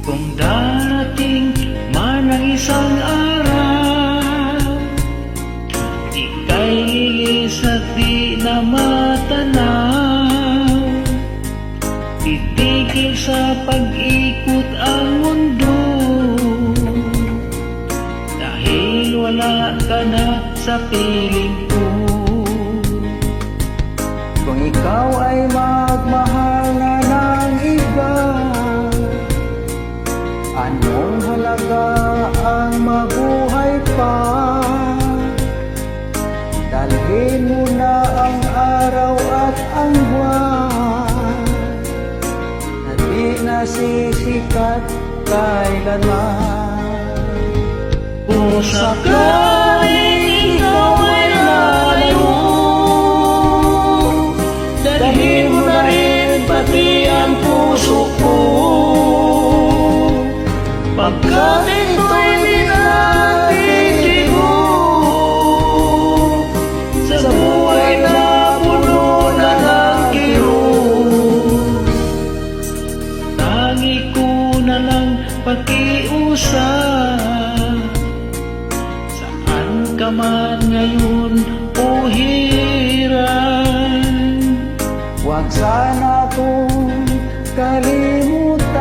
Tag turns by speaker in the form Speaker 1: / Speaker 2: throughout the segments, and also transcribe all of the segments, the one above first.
Speaker 1: Kung darating man ang isang araw, ika'y lilis at di na matanaw. Titigil sa pag-ikot ang mundo, dahil wala ka na sa piling ko.
Speaker 2: Kung ikaw ay magmahal na ng iba, anong halaga ang mabuhay pa? Dalhin mo na ang araw at ang buwan, na di nasisikat kailanman.
Speaker 1: Kung sakaling ikaw ay lalayo, dalhin mo na rin pati ang puso ko. Pagkat ito'y di natin ligo, sa buhay na puno na ng kirot. Tangi ko na lang pakiusap, saan ka man ngayon o hiran.
Speaker 2: Huwag sana kong kalimutan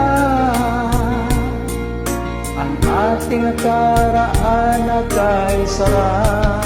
Speaker 2: ang ating nakaraan na kay sarap.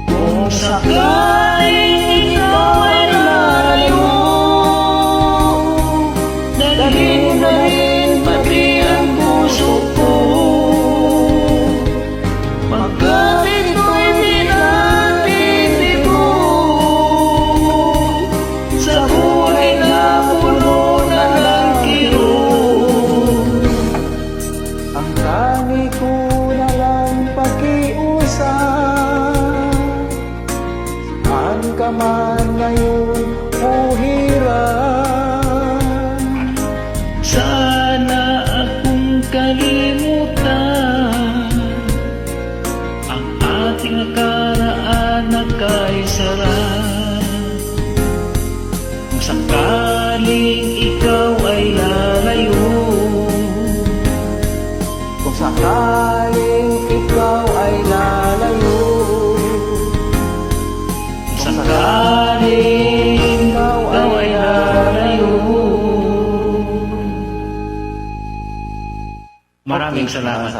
Speaker 1: Kung sakaling ikaw ay lalayo, dalhin mo na rin pati ang puso ko. Pagkat ito'y di natin ligo, sa buhay na puno na ng kirot.
Speaker 2: Ang tangi ko na lang pakiusap, saan ka man ngayon o hiran.
Speaker 1: Sana akong kalimutan ang ating nakaraan na kay sarap. Kung sakaling ikaw ay lalayo,
Speaker 2: Kung sakaling ikaw ay lalayo,
Speaker 1: kung sakaling ikaw ay lalayo. Maraming salamat.